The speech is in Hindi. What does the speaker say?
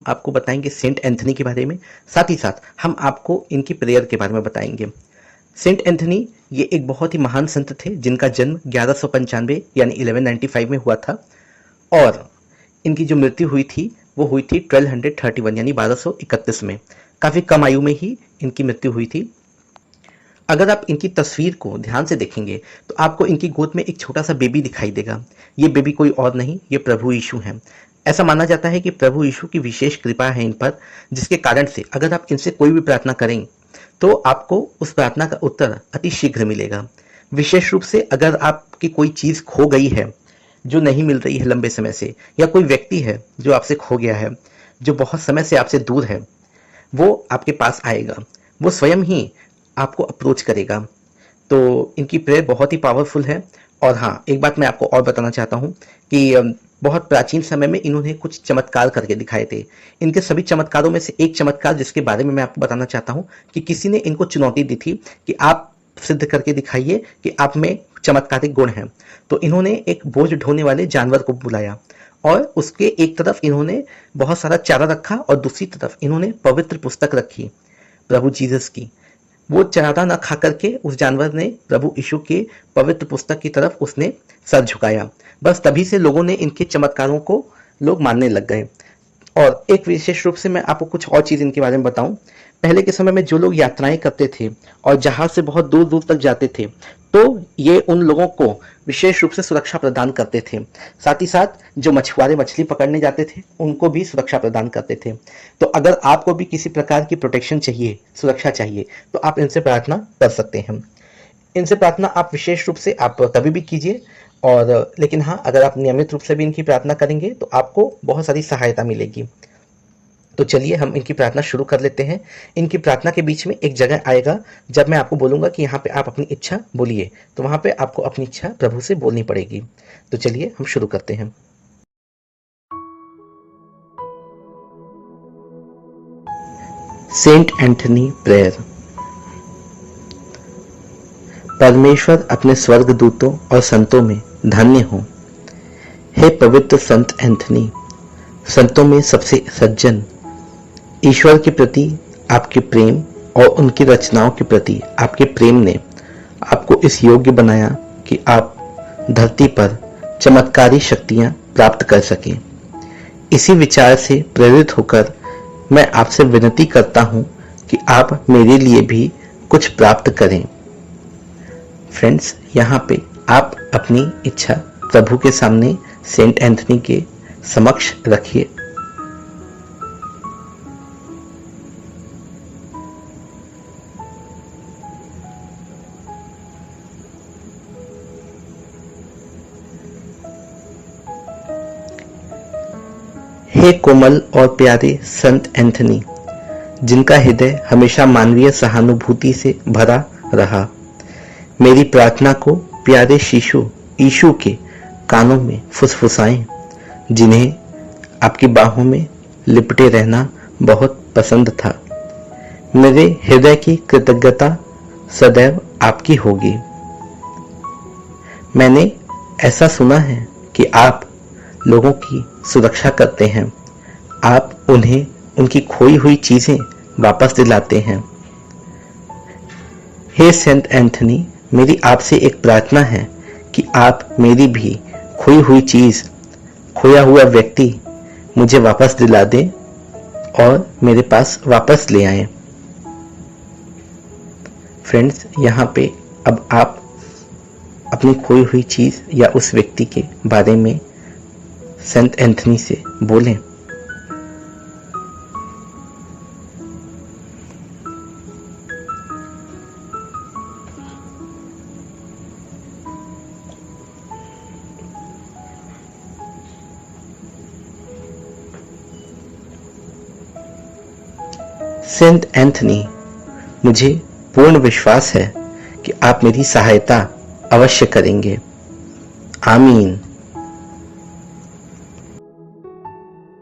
आपको बताएंगे सेंट एंथनी के बारे में, साथ ही साथ हम आपको इनकी प्रेयर के बारे में बताएंगे। सेंट एंथनी ये एक बहुत ही महान संत थे जिनका जन्म 1195 यानी 1195 में हुआ था, और इनकी जो मृत्यु हुई थी वो हुई थी 1231 यानी 1231 में। काफ़ी कम आयु में ही इनकी मृत्यु हुई थी। अगर आप इनकी तस्वीर को ध्यान से देखेंगे तो आपको इनकी गोद में एक छोटा सा बेबी दिखाई देगा। ये बेबी कोई और नहीं, ये प्रभु यीशु हैं। ऐसा माना जाता है कि प्रभु यीशु की विशेष कृपा है इन पर, जिसके कारण से अगर आप इनसे कोई भी प्रार्थना करें तो आपको उस प्रार्थना का उत्तर अति शीघ्र मिलेगा। विशेष रूप से अगर आपकी कोई चीज़ खो गई है जो नहीं मिल रही है लंबे समय से, या कोई व्यक्ति है जो आपसे खो गया है, जो बहुत समय से आपसे दूर है, वो आपके पास आएगा, वो स्वयं ही आपको अप्रोच करेगा। तो इनकी प्रेयर बहुत ही पावरफुल है। और हाँ, एक बात मैं आपको और बताना चाहता हूँ कि बहुत प्राचीन समय में इन्होंने कुछ चमत्कार करके दिखाए थे। इनके सभी चमत्कारों में से एक चमत्कार जिसके बारे में मैं आपको बताना चाहता हूँ कि किसी ने इनको चुनौती दी थी कि आप सिद्ध करके दिखाइए कि आप में चमत्कारिक गुण हैं। तो इन्होंने एक बोझ ढोने वाले जानवर को बुलाया और उसके एक तरफ इन्होंने बहुत सारा चारा रखा और दूसरी तरफ इन्होंने पवित्र पुस्तक रखी प्रभु जीसस की। वो चारा न खा करके उस जानवर ने प्रभु यीशु के पवित्र पुस्तक की तरफ उसने सर झुकाया। बस तभी से लोगों ने इनके चमत्कारों को लोग मानने लग गए। और एक विशेष रूप से मैं आपको कुछ और चीज़ इनके बारे में बताऊं। पहले के समय में जो लोग यात्राएं करते थे और जहाज से बहुत दूर दूर तक जाते थे, तो ये उन लोगों को विशेष रूप से सुरक्षा प्रदान करते थे। साथ ही साथ जो मछुआरे मछली पकड़ने जाते थे उनको भी सुरक्षा प्रदान करते थे। तो अगर आपको भी किसी प्रकार की प्रोटेक्शन चाहिए, सुरक्षा चाहिए, तो आप इनसे प्रार्थना कर सकते हैं। इनसे प्रार्थना आप विशेष रूप से आप कभी भी कीजिए। और लेकिन हाँ, अगर आप नियमित रूप से भी इनकी प्रार्थना करेंगे तो आपको बहुत सारी सहायता मिलेगी। तो चलिए हम इनकी प्रार्थना शुरू कर लेते हैं। इनकी प्रार्थना के बीच में एक जगह आएगा जब मैं आपको बोलूंगा कि यहाँ पे आप अपनी इच्छा बोलिए, तो वहां पे आपको अपनी इच्छा प्रभु से बोलनी पड़ेगी। तो चलिए हम शुरू करते हैं। Saint Anthony prayer. परमेश्वर अपने स्वर्ग दूतों और संतों में धन्य हो। हे पवित्र संत एंथनी, संतों में सबसे सज्जन, ईश्वर के प्रति आपके प्रेम और उनकी रचनाओं के प्रति आपके प्रेम ने आपको इस योग्य बनाया कि आप धरती पर चमत्कारी शक्तियां प्राप्त कर सकें। इसी विचार से प्रेरित होकर मैं आपसे विनती करता हूं कि आप मेरे लिए भी कुछ प्राप्त करें। फ्रेंड्स, यहाँ पे आप अपनी इच्छा प्रभु के सामने सेंट एंथनी के समक्ष रखिए। हे कोमल और प्यारे संत एंथनी, जिनका हृदय हमेशा मानवीय सहानुभूति से भरा रहा, मेरी प्रार्थना को प्यारे शिशु यीशु के कानों में फुसफुसाएं, जिन्हें आपकी बाहों में लिपटे रहना बहुत पसंद था। मेरे हृदय की कृतज्ञता सदैव आपकी होगी। मैंने ऐसा सुना है कि आप लोगों की सुरक्षा करते हैं। आप उन्हें उनकी खोई हुई चीजें वापस दिलाते हैं। हे सेंट एंथनी, मेरी आपसे एक प्रार्थना है कि आप मेरी भी खोई हुई चीज, खोया हुआ व्यक्ति मुझे वापस दिला दें और मेरे पास वापस ले आएं। फ्रेंड्स, यहाँ पे अब आप अपनी खोई हुई चीज या उस व्यक्ति के बारे में सेंट एंथनी से बोलें। सेंट एंथनी, मुझे पूर्ण विश्वास है कि आप मेरी सहायता अवश्य करेंगे। आमीन।